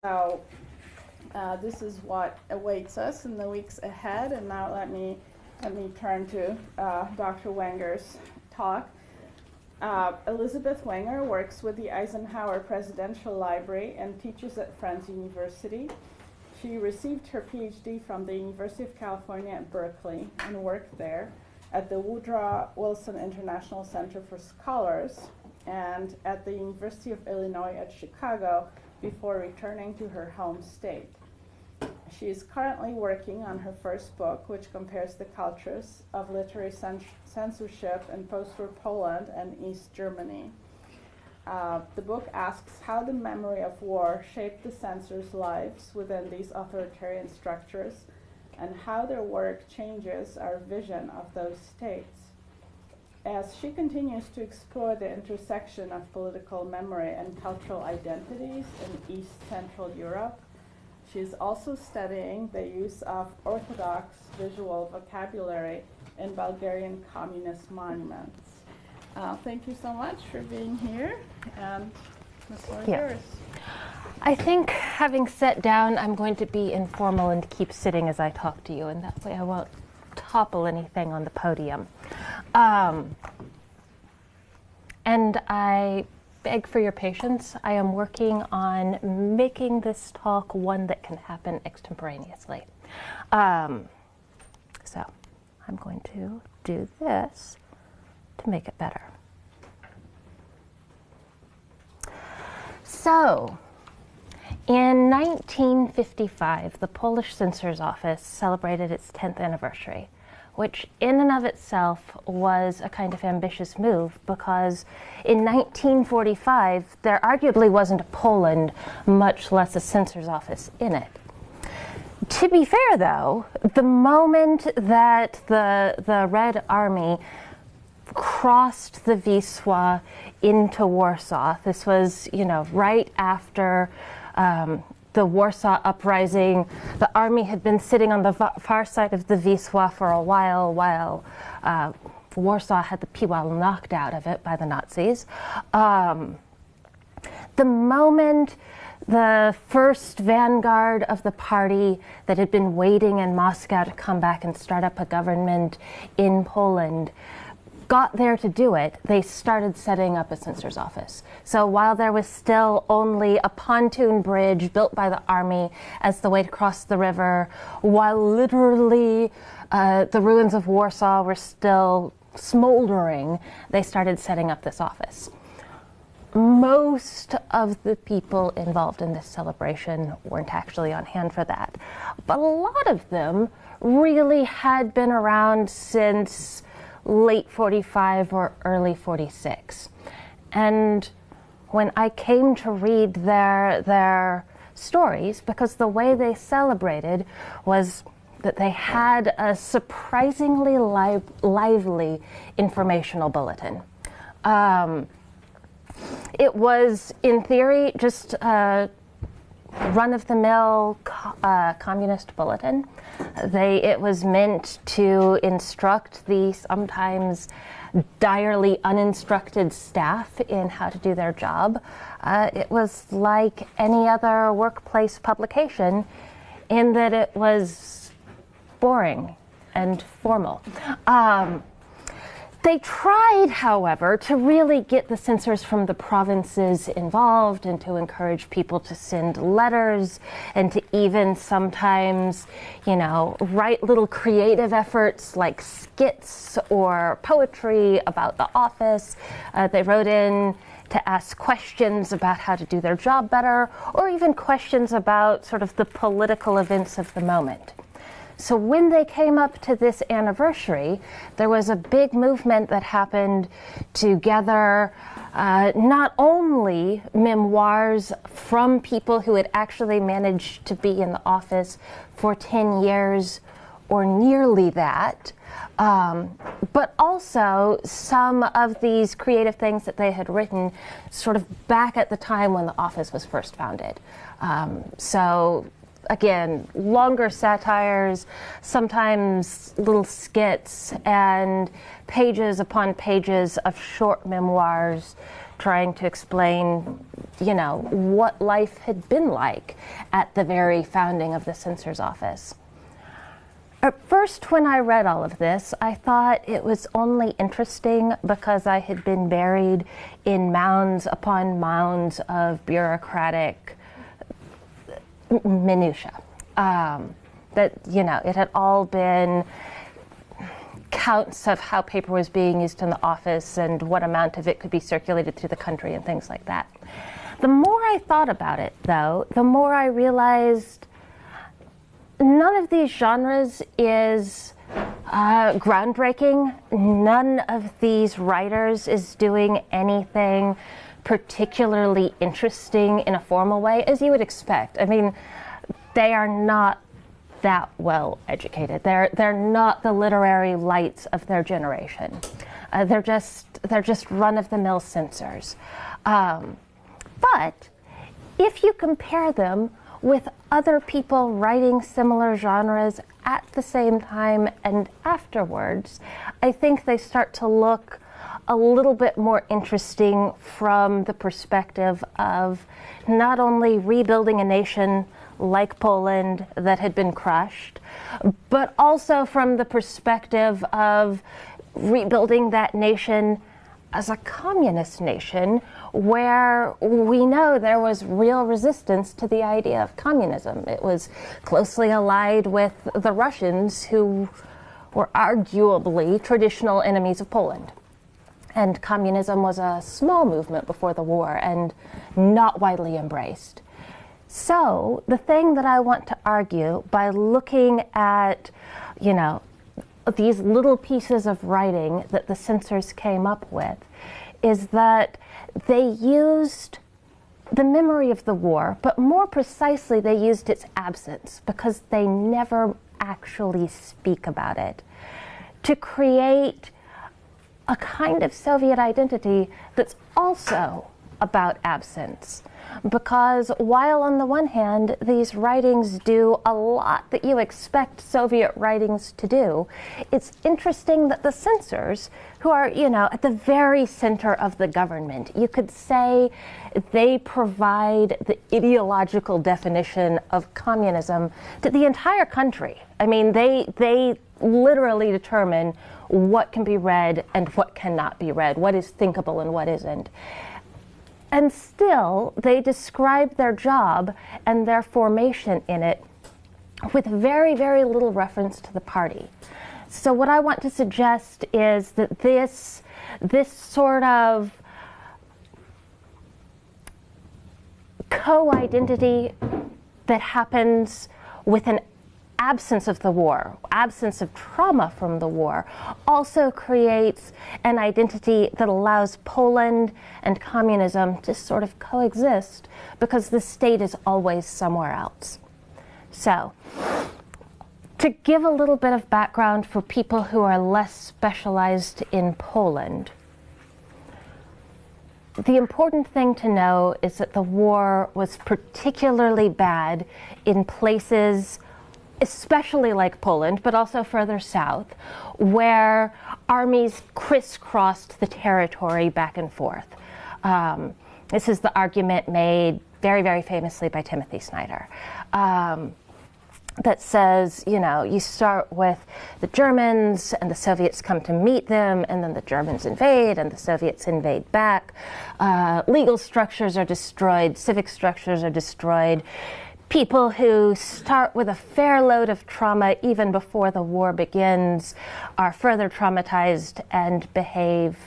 So this is what awaits us in the weeks ahead. And now let me turn to Dr. Wenger's talk. Elizabeth Wenger works with the Eisenhower Presidential Library and teaches at Friends University. She received her PhD from the University of California at Berkeley and worked there at the Woodrow Wilson International Center for Scholars and at the University of Illinois at Chicago before returning to her home state. She is currently working on her first book, which compares the cultures of literary censorship in post-war Poland and East Germany. The book asks how the memory of war shaped the censors' lives within these authoritarian structures and how their work changes our vision of those states. As she continues to explore the intersection of political memory and cultural identities in East Central Europe, she is also studying the use of Orthodox visual vocabulary in Bulgarian communist monuments. Thank you so much for being here, and the floor is yours. I think, having sat down, I'm going to be informal and keep sitting as I talk to you, and that way I won't topple anything on the podium. And I beg for your patience. I am working on making this talk one that can happen extemporaneously. So I'm going to do this to make it better. So, in 1955, the Polish Censor's Office celebrated its 10th anniversary, which in and of itself was a kind of ambitious move because in 1945, there arguably wasn't a Poland, much less a censor's office in it. To be fair, though, the moment that the Red Army crossed the Wisła into Warsaw, this was, right after the Warsaw Uprising. The army had been sitting on the far side of the Wisła for a while Warsaw had the Piłal knocked out of it by the Nazis. The moment the first vanguard of the party that had been waiting in Moscow to come back and start up a government in Poland got there to do it, they started setting up a censor's office. So while there was still only a pontoon bridge built by the army as the way to cross the river, while literally the ruins of Warsaw were still smoldering, they started setting up this office. Most of the people involved in this celebration weren't actually on hand for that, but a lot of them really had been around since late 45 or early 46. And when I came to read their stories, because the way they celebrated was that they had a surprisingly lively informational bulletin. It was, in theory, just a run-of-the-mill communist bulletin. It was meant to instruct the sometimes direly uninstructed staff in how to do their job. It was like any other workplace publication in that it was boring and formal. They tried, however, to really get the censors from the provinces involved and to encourage people to send letters and to even sometimes, write little creative efforts like skits or poetry about the office. They wrote in to ask questions about how to do their job better, or even questions about sort of the political events of the moment. So when they came up to this anniversary, there was a big movement that happened to gather not only memoirs from people who had actually managed to be in the office for 10 years or nearly that, but also some of these creative things that they had written sort of back at the time when the office was first founded. So again, longer satires, sometimes little skits, and pages upon pages of short memoirs trying to explain, what life had been like at the very founding of the censor's office. At first, when I read all of this, I thought it was only interesting because I had been buried in mounds upon mounds of bureaucratic minutia. That, it had all been counts of how paper was being used in the office and what amount of it could be circulated through the country and things like that. The more I thought about it, though, the more I realized none of these genres is groundbreaking. None of these writers is doing anything particularly interesting in a formal way, as you would expect. I mean, they are not that well educated. They're not the literary lights of their generation. They're just run-of-the-mill censors. But if you compare them with other people writing similar genres at the same time and afterwards, I think they start to look a little bit more interesting from the perspective of not only rebuilding a nation like Poland that had been crushed, but also from the perspective of rebuilding that nation as a communist nation where we know there was real resistance to the idea of communism. It was closely allied with the Russians, who were arguably traditional enemies of Poland. And communism was a small movement before the war and not widely embraced. So the thing that I want to argue by looking at, these little pieces of writing that the censors came up with is that they used the memory of the war, but more precisely, they used its absence because they never actually speak about it, to create a kind of Soviet identity that's also about absence. Because while on the one hand, these writings do a lot that you expect Soviet writings to do, it's interesting that the censors, who are, at the very center of the government, you could say they provide the ideological definition of communism to the entire country. I mean, they literally determine what can be read and what cannot be read, what is thinkable and what isn't. And still, they describe their job and their formation in it with very, very little reference to the party. So what I want to suggest is that this sort of co-identity that happens with an absence of the war, absence of trauma from the war, also creates an identity that allows Poland and communism to sort of coexist because the state is always somewhere else. So, to give a little bit of background for people who are less specialized in Poland, the important thing to know is that the war was particularly bad in places especially like Poland, but also further south, where armies crisscrossed the territory back and forth. This is the argument made very, very famously by Timothy Snyder, that says, you start with the Germans and the Soviets come to meet them, and then the Germans invade and the Soviets invade back. Legal structures are destroyed, civic structures are destroyed. People who start with a fair load of trauma even before the war begins are further traumatized and behave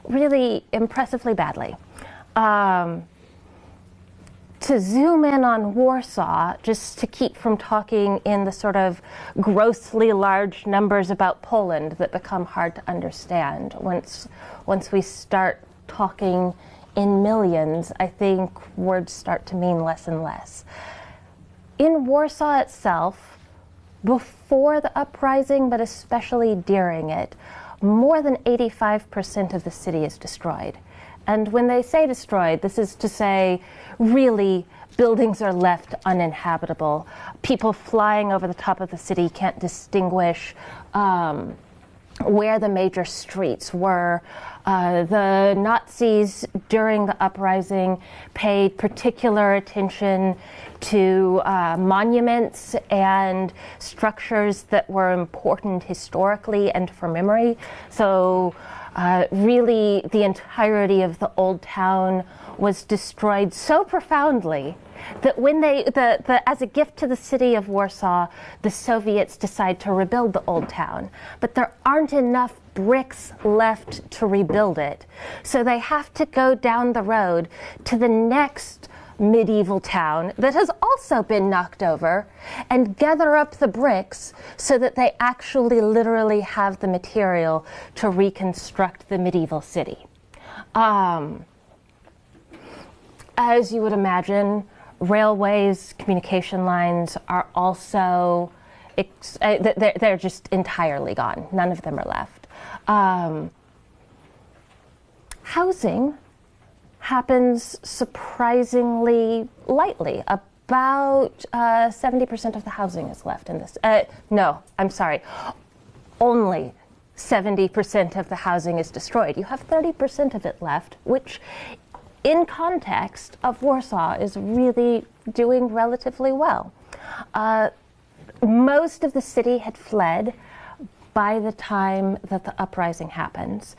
really impressively badly. To zoom in on Warsaw, just to keep from talking in the sort of grossly large numbers about Poland that become hard to understand. Once we start talking in millions, I think words start to mean less and less. In Warsaw itself, before the uprising, but especially during it, more than 85% of the city is destroyed. And when they say destroyed, this is to say, really, buildings are left uninhabitable. People flying over the top of the city can't distinguish where the major streets were. The Nazis during the uprising paid particular attention to monuments and structures that were important historically and for memory. So really the entirety of the old town was destroyed so profoundly that when as a gift to the city of Warsaw, the Soviets decide to rebuild the old town. But there aren't enough bricks left to rebuild it. So they have to go down the road to the next medieval town that has also been knocked over and gather up the bricks so that they actually literally have the material to reconstruct the medieval city. As you would imagine, railways, communication lines are also, they're just entirely gone. None of them are left. Housing happens surprisingly lightly. About 70% of the housing is left in this. No, I'm sorry. Only 70% of the housing is destroyed. You have 30% of it left, which in context of Warsaw is really doing relatively well. Most of the city had fled by the time that the uprising happens.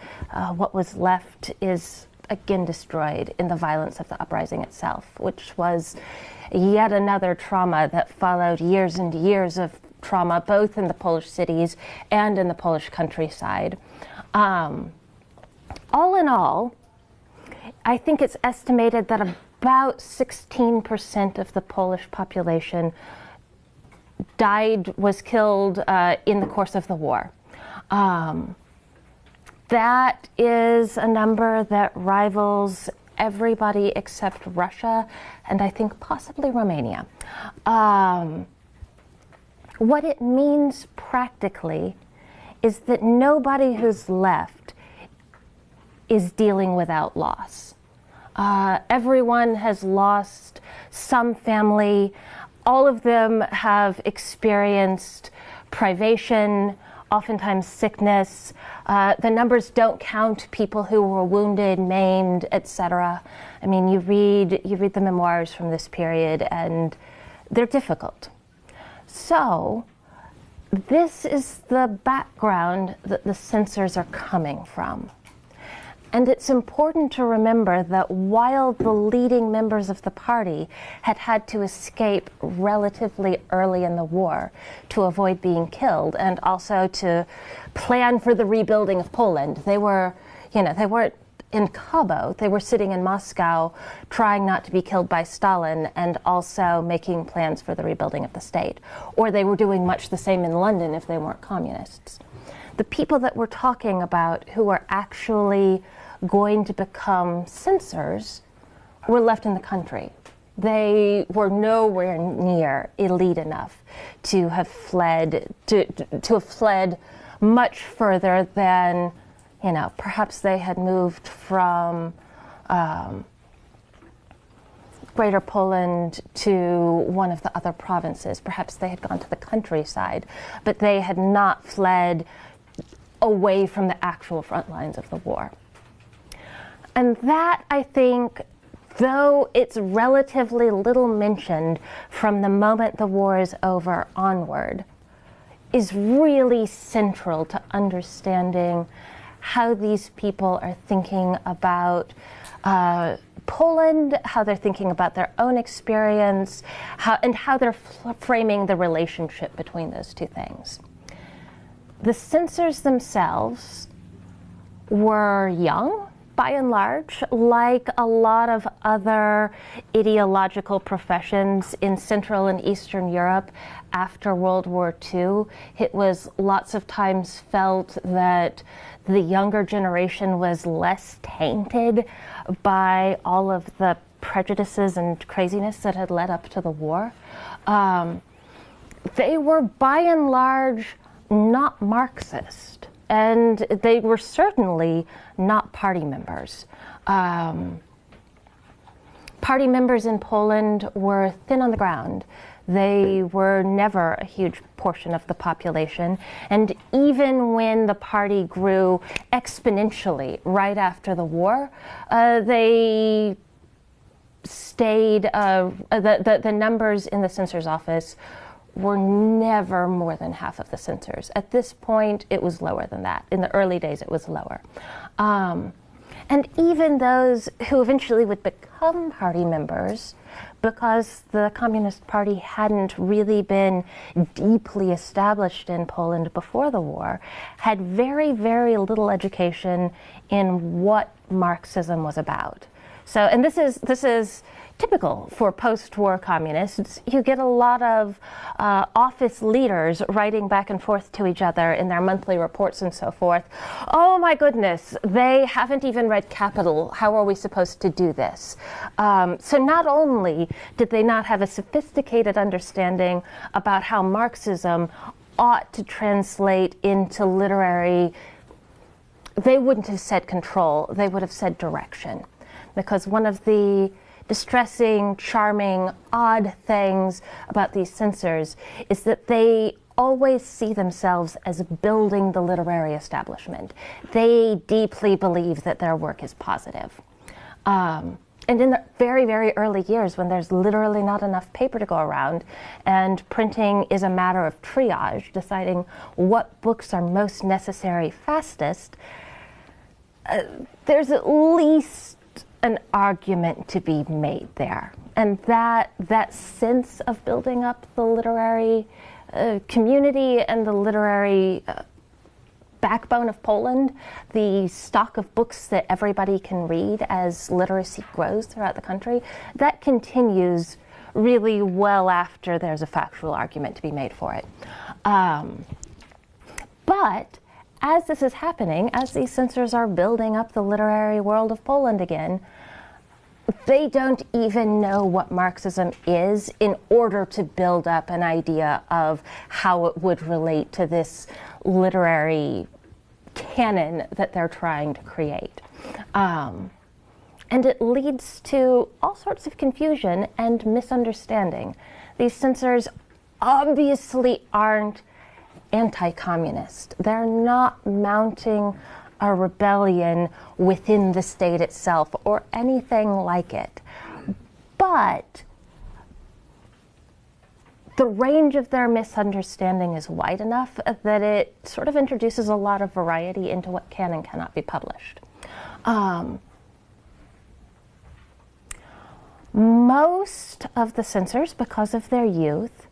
What was left is again destroyed in the violence of the uprising itself, which was yet another trauma that followed years and years of trauma, both in the Polish cities and in the Polish countryside. All in all, I think it's estimated that about 16% of the Polish population was killed in the course of the war. That is a number that rivals everybody except Russia and I think possibly Romania. What it means practically is that nobody who's left is dealing without loss. Everyone has lost some family. All of them have experienced privation, oftentimes sickness. The numbers don't count people who were wounded, maimed, etc. I mean, you read the memoirs from this period and they're difficult. So this is the background that the censors are coming from. And it's important to remember that while the leading members of the party had to escape relatively early in the war to avoid being killed and also to plan for the rebuilding of Poland, they weren't in Cabo, they were sitting in Moscow trying not to be killed by Stalin and also making plans for the rebuilding of the state. Or they were doing much the same in London if they weren't communists. The people that we're talking about who are actually going to become censors were left in the country. They were nowhere near elite enough to have fled much further than, perhaps they had moved from Greater Poland to one of the other provinces. Perhaps they had gone to the countryside, but they had not fled away from the actual front lines of the war. And that, I think, though it's relatively little mentioned from the moment the war is over onward, is really central to understanding how these people are thinking about Poland, how they're thinking about their own experience, and how they're framing the relationship between those two things. The censors themselves were young, by and large, like a lot of other ideological professions in Central and Eastern Europe after World War II. It was lots of times felt that the younger generation was less tainted by all of the prejudices and craziness that had led up to the war. They were by and large not Marxist. And they were certainly not party members. Party members in Poland were thin on the ground. They were never a huge portion of the population. And even when the party grew exponentially right after the war, they stayed, the numbers in the censor's office were never more than half of the censors. At this point, it was lower than that. In the early days, it was lower. And even those who eventually would become party members, because the Communist Party hadn't really been deeply established in Poland before the war, had very, very little education in what Marxism was about. So, and this is typical for post-war communists. You get a lot of office leaders writing back and forth to each other in their monthly reports and so forth. Oh my goodness, they haven't even read Capital. How are we supposed to do this? So not only did they not have a sophisticated understanding about how Marxism ought to translate into literary, they wouldn't have said control, they would have said direction. Because one of the distressing, charming, odd things about these censors is that they always see themselves as building the literary establishment. They deeply believe that their work is positive. And in the very, very early years, when there's literally not enough paper to go around, and printing is a matter of triage, deciding what books are most necessary fastest, there's at least an argument to be made there. And that sense of building up the literary community and the literary backbone of Poland, the stock of books that everybody can read as literacy grows throughout the country, that continues really well after there's a factual argument to be made for it. But as this is happening, as these censors are building up the literary world of Poland again, they don't even know what Marxism is in order to build up an idea of how it would relate to this literary canon that they're trying to create. And it leads to all sorts of confusion and misunderstanding. These censors obviously aren't anti-communist. They're not mounting a rebellion within the state itself or anything like it. But the range of their misunderstanding is wide enough that it sort of introduces a lot of variety into what can and cannot be published. Most of the censors, because of their youth,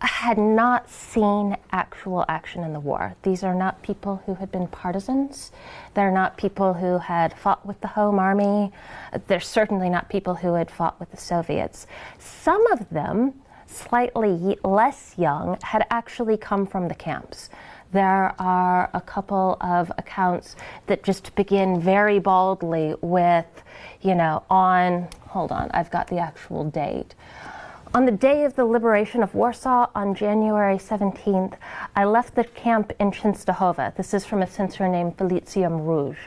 had not seen actual action in the war. These are not people who had been partisans. They're not people who had fought with the Home Army. They're certainly not people who had fought with the Soviets. Some of them, slightly less young, had actually come from the camps. There are a couple of accounts that just begin very baldly with, hold on, I've got the actual date. On the day of the liberation of Warsaw, on January 17th, I left the camp in Częstochowa. This is from a censor named Bulletin Rouge.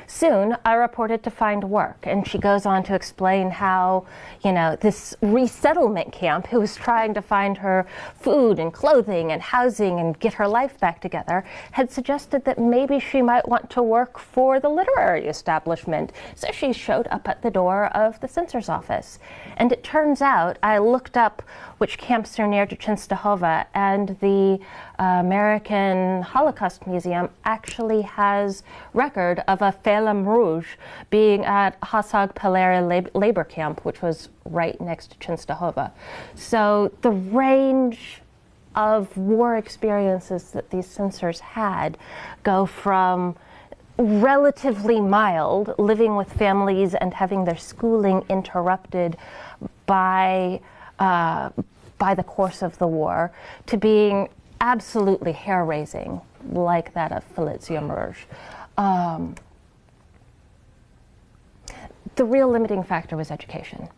Soon, I reported to find work, and she goes on to explain how, this resettlement camp, who was trying to find her food and clothing and housing and get her life back together, had suggested that maybe she might want to work for the literary establishment. So she showed up at the door of the censor's office. And it turns out, I looked up which camps are near to Częstochowa, and the American Holocaust Museum actually has record of a Felem Rouge being at Hasag Pelere labor camp, which was right next to Częstochowa. So the range of war experiences that these censors had go from relatively mild, living with families and having their schooling interrupted by the course of the war, to being absolutely hair-raising, like that of Bulletin Rouge. The real limiting factor was education.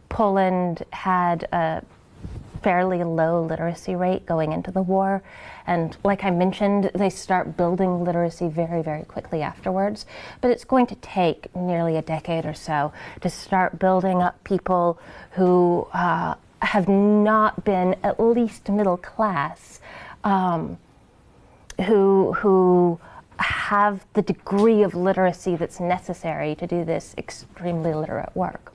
Poland had fairly low literacy rate going into the war. And like I mentioned, they start building literacy very, very quickly afterwards. But it's going to take nearly a decade or so to start building up people who have not been at least middle class, who have the degree of literacy that's necessary to do this extremely literate work.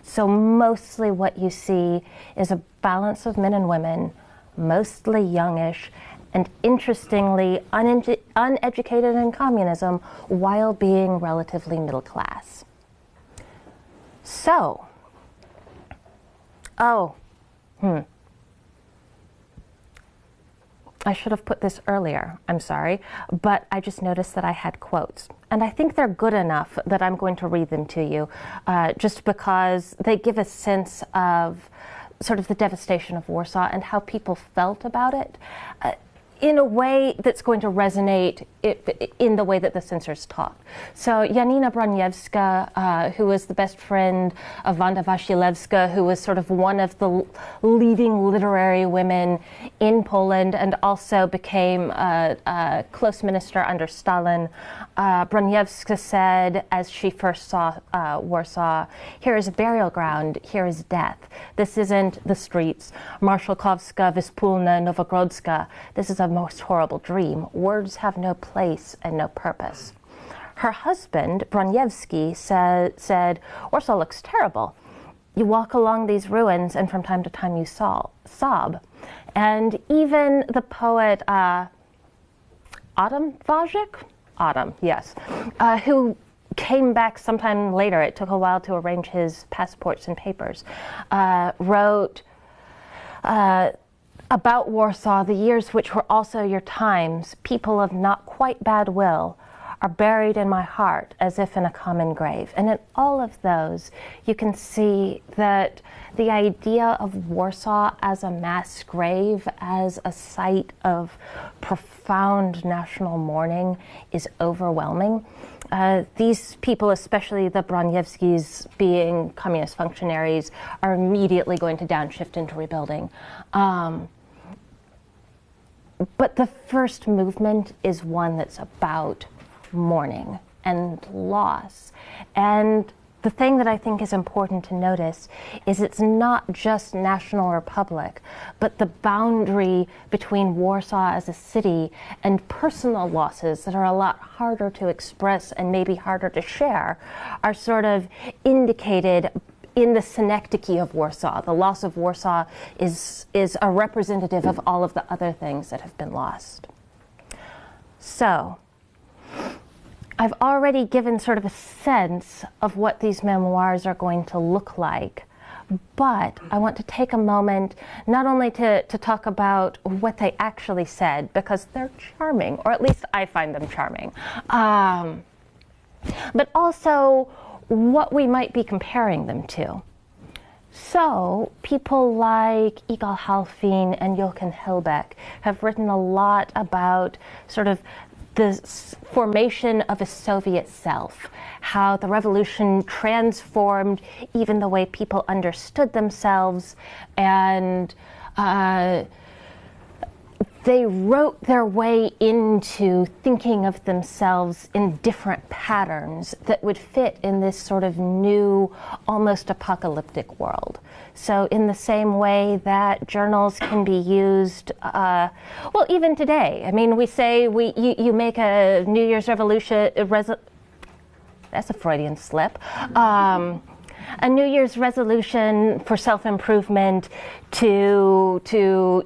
So mostly what you see is a balance of men and women, mostly youngish, and interestingly uneducated in communism while being relatively middle class. So, I should have put this earlier, I'm sorry, but I just noticed that I had quotes. And I think they're good enough that I'm going to read them to you, just because they give a sense of sort of the devastation of Warsaw and how people felt about it, in a way that's going to resonate in the way that the censors talk. So Janina Broniewska, who was the best friend of Wanda Wasilewska, who was sort of one of the leading literary women in Poland and also became a close minister under Stalin, Broniewska said, as she first saw Warsaw, "Here is a burial ground, here is death. This isn't the streets, Marszałkowska, Wyspólna, Nowogrodzka. This is a most horrible dream. Words have no place and no purpose." Her husband, Broniewski, said, "Warsaw looks terrible. You walk along these ruins and from time to time you sob." And even the poet Adam Wajek, yes, who came back sometime later, it took a while to arrange his passports and papers, wrote about Warsaw, "The years which were also your times, people of not quite bad will, are buried in my heart as if in a common grave." And in all of those, you can see that the idea of Warsaw as a mass grave, as a site of profound national mourning, is overwhelming. These people, especially the Broniewskis, being communist functionaries, are immediately going to downshift into rebuilding. But the first movement is one that's about mourning and loss. And the thing that I think is important to notice is it's not just national republic, but the boundary between Warsaw as a city and personal losses that are a lot harder to express and maybe harder to share are sort of indicated in the synecdoche of Warsaw. The loss of Warsaw is a representative of all of the other things that have been lost. So, I've already given sort of a sense of what these memoirs are going to look like, but I want to take a moment not only to talk about what they actually said, because they're charming, or at least I find them charming, but also what we might be comparing them to. So people like Igal Halfin and Jochen Hilbeck have written a lot about sort of the formation of a Soviet self, how the revolution transformed even the way people understood themselves, and they wrote their way into thinking of themselves in different patterns that would fit in this sort of new, almost apocalyptic world. So in the same way that journals can be used, well, even today, I mean, we say you make a New Year's resolution, that's a Freudian slip, a New Year's resolution for self-improvement to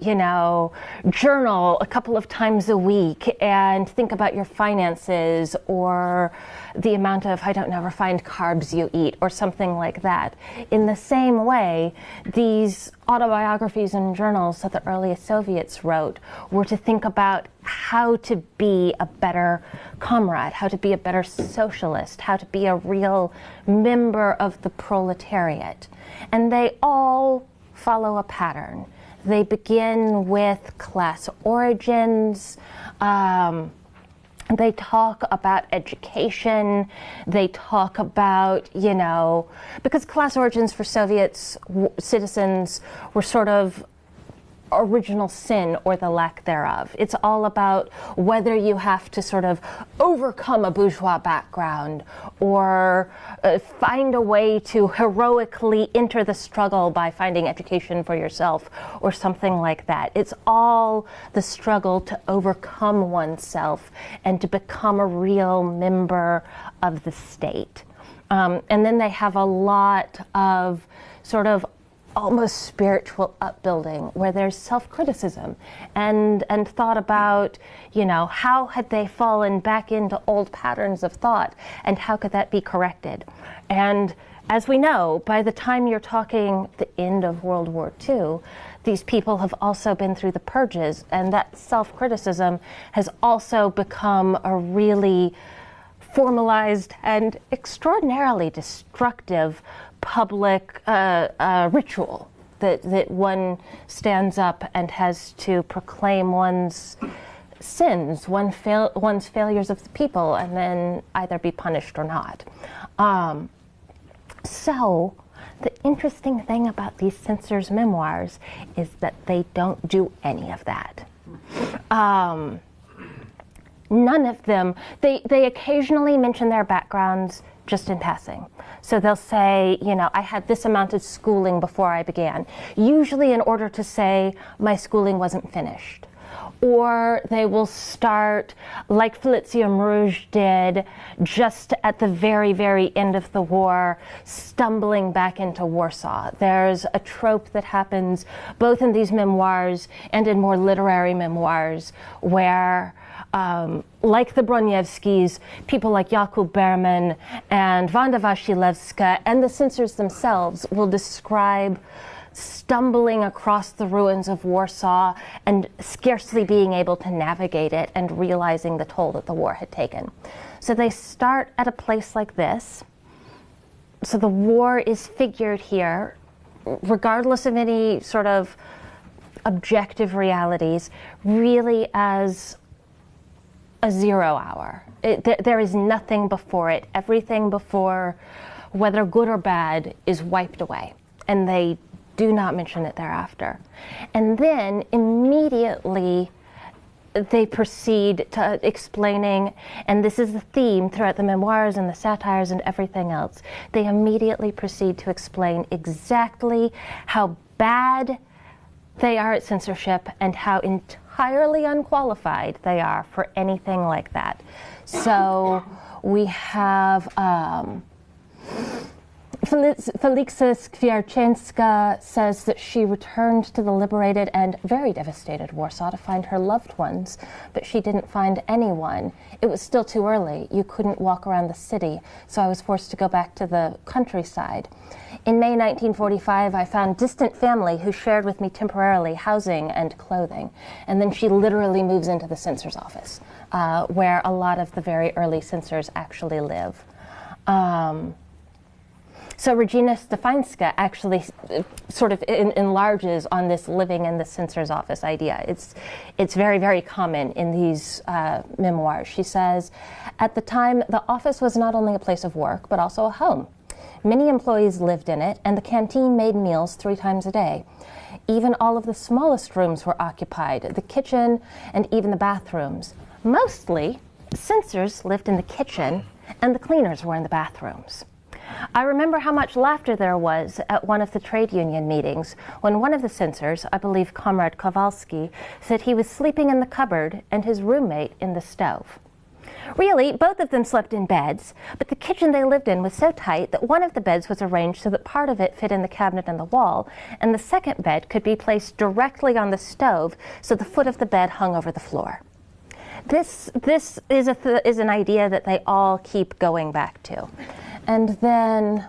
you know, journal a couple of times a week and think about your finances or the amount of, I don't know, refined carbs you eat or something like that. In the same way, these autobiographies and journals that the earliest Soviets wrote were to think about how to be a better comrade, how to be a better socialist, how to be a real member of the proletariat. And they all follow a pattern. They begin with class origins. They talk about education. They talk about, you know, because class origins for Soviet citizens were sort of original sin or the lack thereof. It's all about whether you have to sort of overcome a bourgeois background or find a way to heroically enter the struggle by finding education for yourself or something like that. It's all the struggle to overcome oneself and to become a real member of the state. And then they have a lot of sort of almost spiritual upbuilding where there's self-criticism and thought about, you know, how had they fallen back into old patterns of thought and how could that be corrected? And as we know, by the time you're talking the end of World War II, these people have also been through the purges, and that self-criticism has also become a really formalized and extraordinarily destructive public ritual that one stands up and has to proclaim one's sins, one's failures of the people, and then either be punished or not. So the interesting thing about these censors' memoirs is that they don't do any of that. None of them, they occasionally mention their backgrounds just in passing. So they'll say, you know, I had this amount of schooling before I began, usually in order to say my schooling wasn't finished. Or they will start, like Felicium Rouge did, just at the very, very end of the war, stumbling back into Warsaw. There's a trope that happens both in these memoirs and in more literary memoirs where like the Broniewskis, people like Jakub Berman and Wanda Wasilewska and the censors themselves will describe stumbling across the ruins of Warsaw and scarcely being able to navigate it and realizing the toll that the war had taken. So they start at a place like this. So the war is figured here, regardless of any sort of objective realities, really as a 0 hour. There is nothing before it. Everything before, whether good or bad, is wiped away. And they do not mention it thereafter. And then immediately they proceed to explaining, and this is the theme throughout the memoirs and the satires and everything else, they immediately proceed to explain exactly how bad they are at censorship and how entirely unqualified they are for anything like that. So we have Felixa Skwiarczynska says that she returned to the liberated and very devastated Warsaw to find her loved ones, but she didn't find anyone. It was still too early. You couldn't walk around the city, so I was forced to go back to the countryside. In May 1945, I found distant family who shared with me temporarily housing and clothing. And then she literally moves into the censor's office, where a lot of the very early censors actually live. So Regina Stefańska actually sort of enlarges on this living in the censor's office idea. It's very, very common in these memoirs. She says, at the time, the office was not only a place of work, but also a home. Many employees lived in it, and the canteen made meals 3 times a day. Even all of the smallest rooms were occupied, the kitchen and even the bathrooms. Mostly, censors lived in the kitchen, and the cleaners were in the bathrooms. I remember how much laughter there was at one of the trade union meetings when one of the censors, I believe Comrade Kowalski, said he was sleeping in the cupboard and his roommate in the stove. Really, both of them slept in beds, but the kitchen they lived in was so tight that one of the beds was arranged so that part of it fit in the cabinet in the wall, and the second bed could be placed directly on the stove so the foot of the bed hung over the floor. This is an idea that they all keep going back to. And then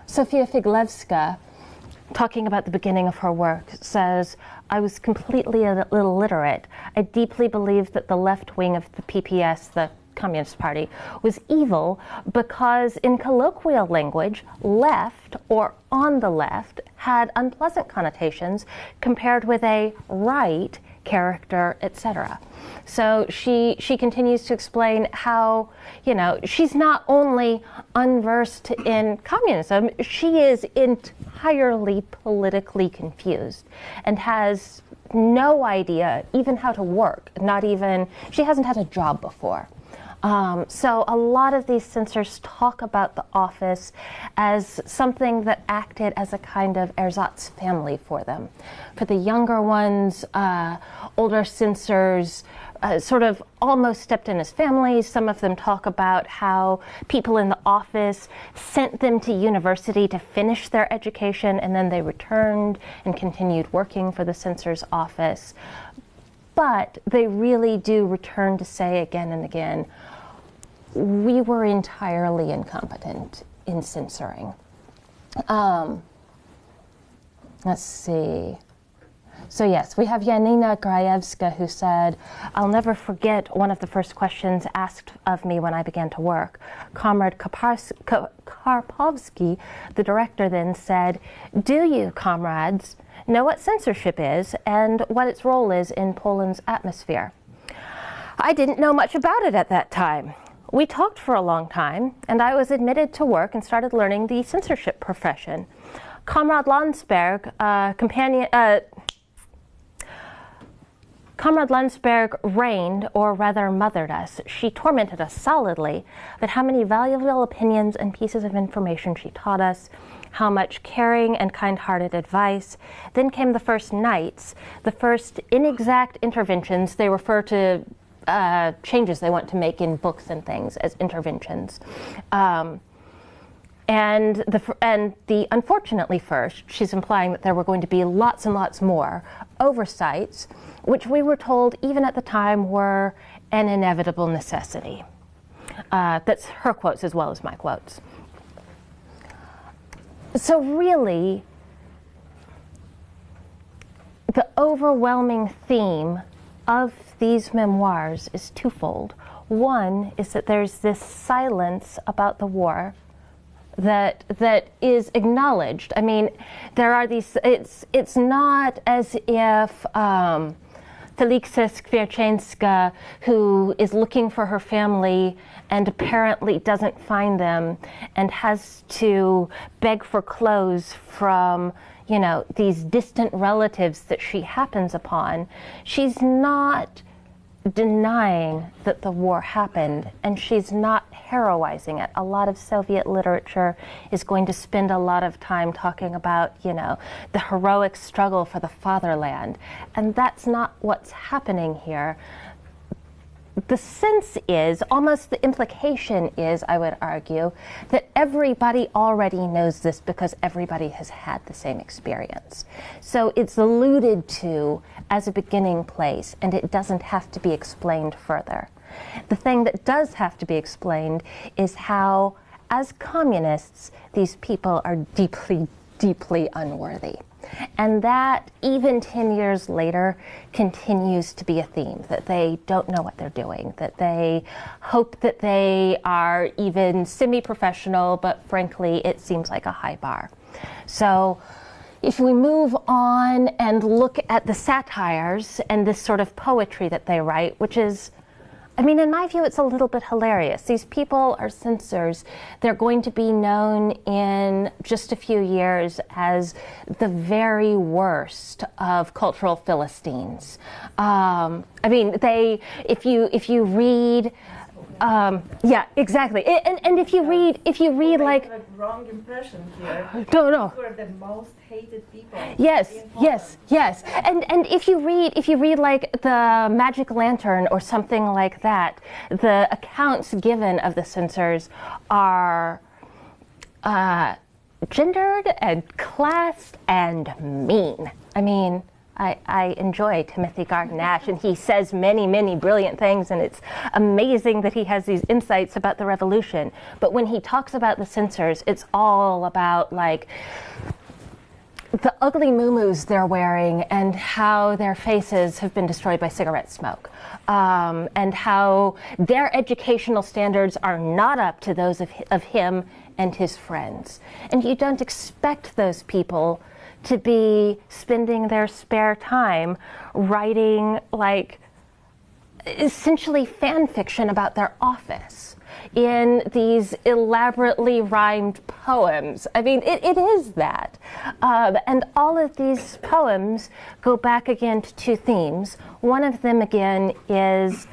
Sofia Figlewska, talking about the beginning of her work, says, I was completely illiterate. I deeply believed that the left wing of the PPS, the Communist Party, was evil because in colloquial language, left or on the left had unpleasant connotations compared with a right character, etc. So she continues to explain how, you know, she's not only unversed in communism, she is entirely politically confused and has no idea even how to work, she hasn't had a job before. So a lot of these censors talk about the office as something that acted as a kind of ersatz family for them. For the younger ones, older censors sort of almost stepped in as families. Some of them talk about how people in the office sent them to university to finish their education, and then they returned and continued working for the censor's office. But they really do return to say again and again, we were entirely incompetent in censoring. Let's see. So yes, we have Janina Grajewska, who said, "I'll never forget one of the first questions asked of me when I began to work. Comrade Karpovsky, the director, then said, 'Do you, comrades, know what censorship is and what its role is in Poland's atmosphere?' I didn't know much about it at that time. We talked for a long time, and I was admitted to work and started learning the censorship profession. Comrade Landsberg, Comrade Landsberg reigned, or rather mothered us. She tormented us solidly, but how many valuable opinions and pieces of information she taught us, how much caring and kind-hearted advice. Then came the first nights, the first inexact interventions. They refer to changes they want to make in books and things as interventions. And the unfortunately first, she's implying that there were going to be lots and lots more oversights, which we were told even at the time were an inevitable necessity. That's her quotes as well as my quotes. So really, the overwhelming theme of these memoirs is twofold. One is that there's this silence about the war that is acknowledged. I mean, there are these, it's not as if Felixa Skwierczeńska, who is looking for her family and apparently doesn't find them and has to beg for clothes from, you know, these distant relatives that she happens upon. She's not denying that the war happened, and she's not heroizing it. A lot of Soviet literature is going to spend a lot of time talking about, you know, the heroic struggle for the fatherland, and that's not what's happening here. The sense is, almost the implication is, I would argue, that everybody already knows this because everybody has had the same experience. So it's alluded to as a beginning place, and it doesn't have to be explained further. The thing that does have to be explained is how, as communists, these people are deeply, deeply unworthy. And that, even 10 years later, continues to be a theme, that they don't know what they're doing, that they hope that they are even semi-professional, but frankly, it seems like a high bar. So if we move on and look at the satires and this sort of poetry that they write, which is, I mean, in my view, it's a little bit hilarious. These people are censors. They're going to be known in just a few years as the very worst of cultural Philistines. I mean, if you read, yeah, exactly. And if you read like a wrong impression here. No. Who are the most hated people? Yes. And if you read like the Magic Lantern or something like that, the accounts given of the censors are gendered and classed and mean. I mean, I enjoy Timothy Garton Ash, and he says many, many brilliant things, and it's amazing that he has these insights about the revolution. But when he talks about the censors, it's all about like the ugly muumuus they're wearing and how their faces have been destroyed by cigarette smoke, and how their educational standards are not up to those of him and his friends. And you don't expect those people to be spending their spare time writing like essentially fan fiction about their office in these elaborately rhymed poems. I mean, it is that. And all of these poems go back again to two themes. One of them, again, is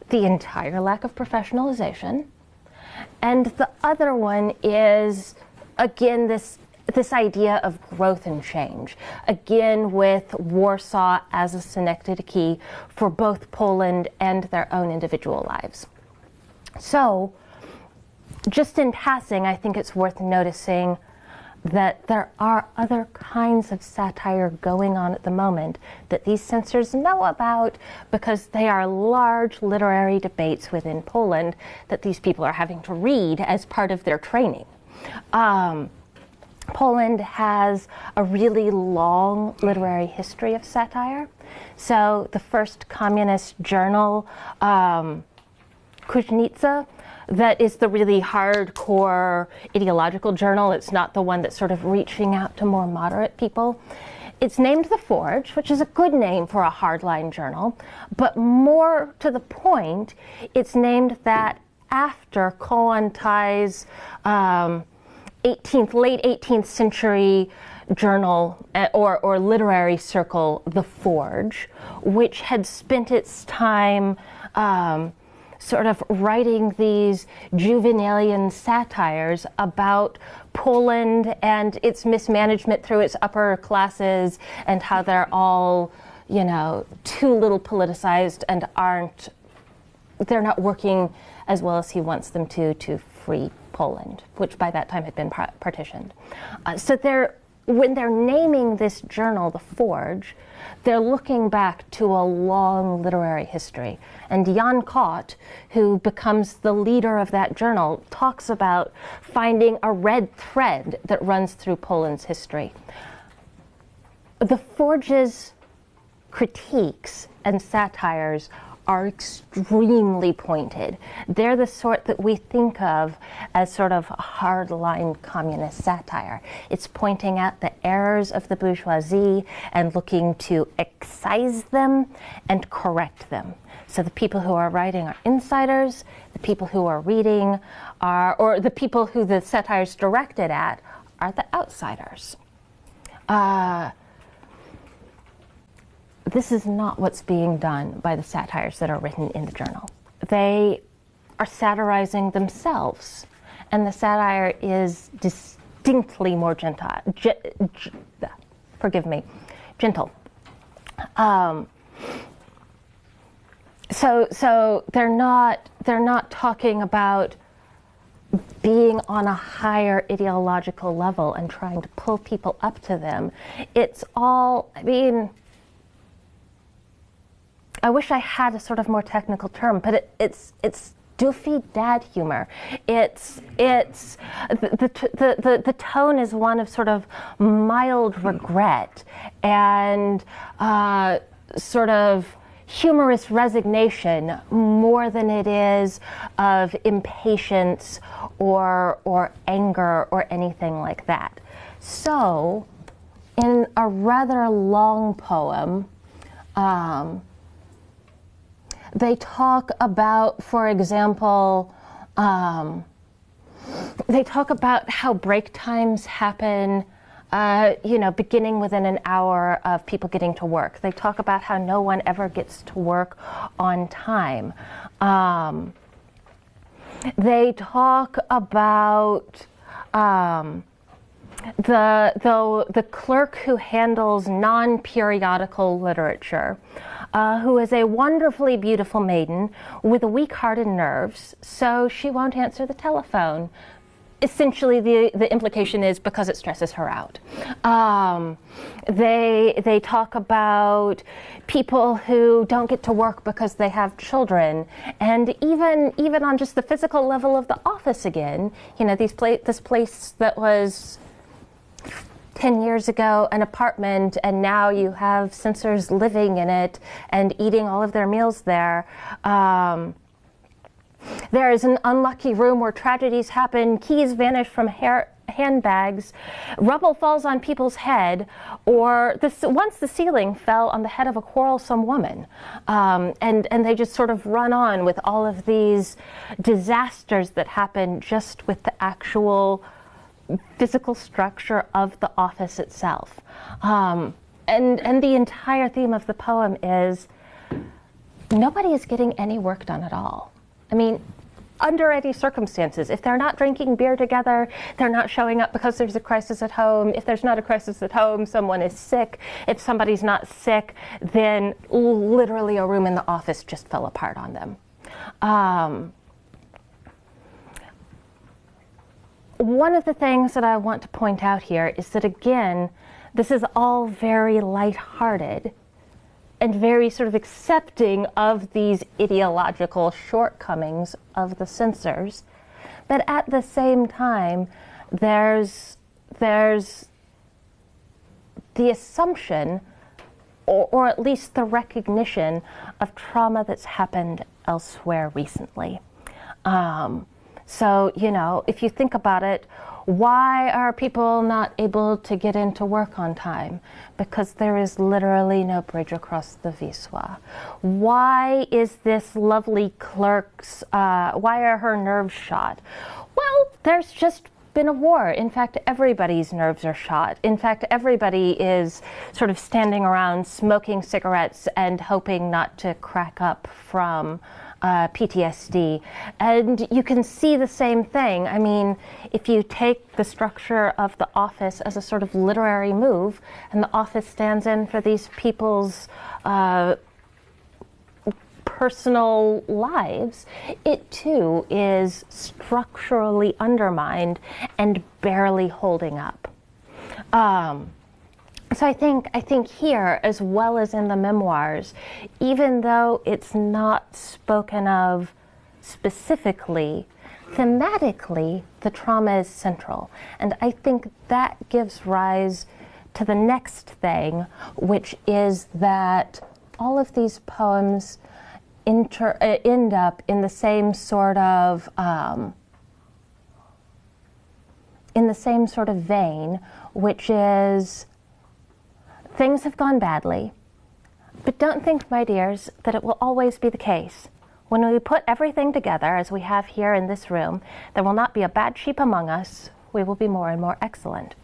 the entire lack of professionalization. And the other one is, again, this idea of growth and change, again with Warsaw as a synecdoche for both Poland and their own individual lives. So, just in passing, I think it's worth noticing that there are other kinds of satire going on at the moment that these censors know about, because they are large literary debates within Poland that these people are having to read as part of their training. Poland has a really long literary history of satire. So the first communist journal, Kuźnica, that is the really hardcore ideological journal. It's not the one that's sort of reaching out to more moderate people. It's named The Forge, which is a good name for a hardline journal, but more to the point, it's named that after Kollontái's late 18th century journal or literary circle, The Forge, which had spent its time sort of writing these Juvenalian satires about Poland and its mismanagement through its upper classes, and how they're all, you know, too little politicized and they're not working as well as he wants them to free Poland, which by that time had been partitioned. So when they're naming this journal The Forge, they're looking back to a long literary history. And Jan Kot, who becomes the leader of that journal, talks about finding a red thread that runs through Poland's history. The Forge's critiques and satires are extremely pointed. They're the sort that we think of as sort of hardline communist satire. It's pointing out the errors of the bourgeoisie and looking to excise them and correct them. So the people who are writing are insiders, the people who are reading or the people who the satire's directed at are the outsiders. This is not what's being done by the satires that are written in the journal. They are satirizing themselves, and the satire is distinctly more gentle. So they're not talking about being on a higher ideological level and trying to pull people up to them. It's all, I mean, I wish I had a sort of more technical term, but it's doofy dad humor. The tone is one of sort of mild regret and sort of humorous resignation more than it is of impatience or anger or anything like that. So, in a rather long poem, they talk about, for example, they talk about how break times happen, beginning within an hour of people getting to work. They talk about how no one ever gets to work on time. They talk about the clerk who handles non-periodical literature, who is a wonderfully beautiful maiden with a weak heart and nerves, so she won't answer the telephone. Essentially, the implication is because it stresses her out. They talk about people who don't get to work because they have children, and even on just the physical level of the office again, this place that was 10 years ago an apartment, and now you have censors living in it and eating all of their meals there. There is an unlucky room where tragedies happen, keys vanish from handbags, rubble falls on people's head, or once the ceiling fell on the head of a quarrelsome woman. And they just sort of run on with all of these disasters that happen just with the actual physical structure of the office itself. And the entire theme of the poem is nobody is getting any work done at all. I mean, under any circumstances, if they're not drinking beer together, they're not showing up because there's a crisis at home. If there's not a crisis at home, someone is sick. If somebody's not sick, then literally a room in the office just fell apart on them. One of the things that I want to point out here is that, again, this is all very lighthearted and very sort of accepting of these ideological shortcomings of the censors. But at the same time, there's the assumption, or at least the recognition of trauma that's happened elsewhere recently. So, you know, if you think about it, why are people not able to get into work on time? Because there is literally no bridge across the Wisła. Why is this lovely clerk's, why are her nerves shot? Well, there's just been a war. In fact, everybody's nerves are shot. In fact, everybody is sort of standing around smoking cigarettes and hoping not to crack up from PTSD. And you can see the same thing. I mean, if you take the structure of the office as a sort of literary move, and the office stands in for these people's personal lives, it too is structurally undermined and barely holding up. So I think here, as well as in the memoirs, even though it's not spoken of specifically, thematically, the trauma is central. And I think that gives rise to the next thing, which is that all of these poems end up in the same sort of vein, which is things have gone badly, but don't think, my dears, that it will always be the case. When we put everything together, as we have here in this room, there will not be a bad sheep among us. We will be more and more excellent.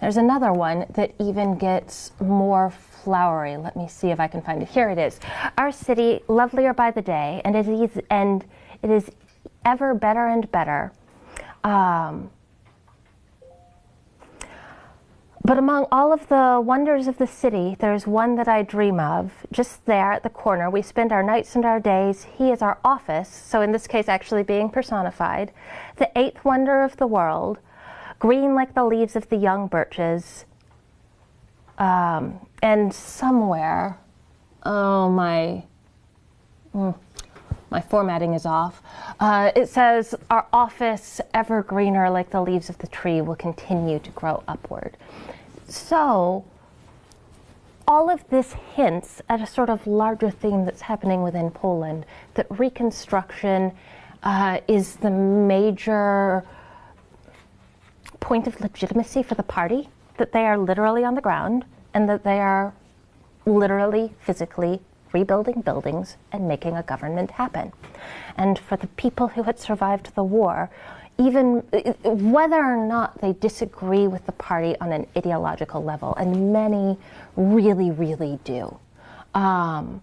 There's another one that even gets more flowery. Let me see if I can find it. Here it is. Our city, lovelier by the day, and it is ever better and better. But among all of the wonders of the city, there's one that I dream of. Just there at the corner, we spend our nights and our days. He is our office, so in this case actually being personified. The eighth wonder of the world, green like the leaves of the young birches. And somewhere, my formatting is off. It says, our office, ever greener like the leaves of the tree, will continue to grow upward. So, all of this hints at a sort of larger theme that's happening within Poland, that reconstruction is the major point of legitimacy for the party, that they are literally on the ground, and that they are literally, physically rebuilding buildings and making a government happen. And for the people who had survived the war, even whether or not they disagree with the party on an ideological level, and many really, really do, the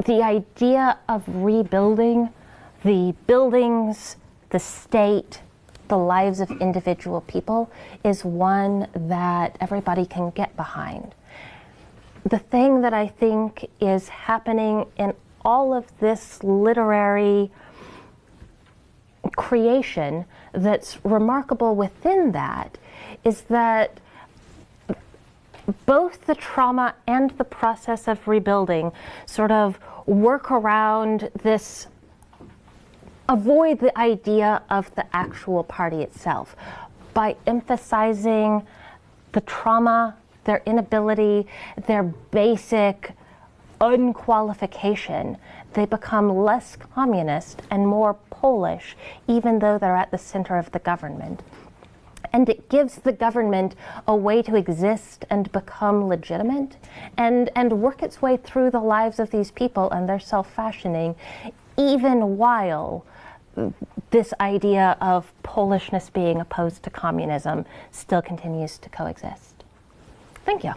idea of rebuilding the buildings, the state, the lives of individual people is one that everybody can get behind. The thing that I think is happening in all of this literary creation that's remarkable within that is that both the trauma and the process of rebuilding sort of work around this, avoid the idea of the actual party itself by emphasizing the trauma, their inability, their basic unqualification. They become less communist and more Polish, even though they're at the center of the government. and it gives the government a way to exist and become legitimate and work its way through the lives of these people and their self-fashioning, even while this idea of Polishness being opposed to communism still continues to coexist. Thank you.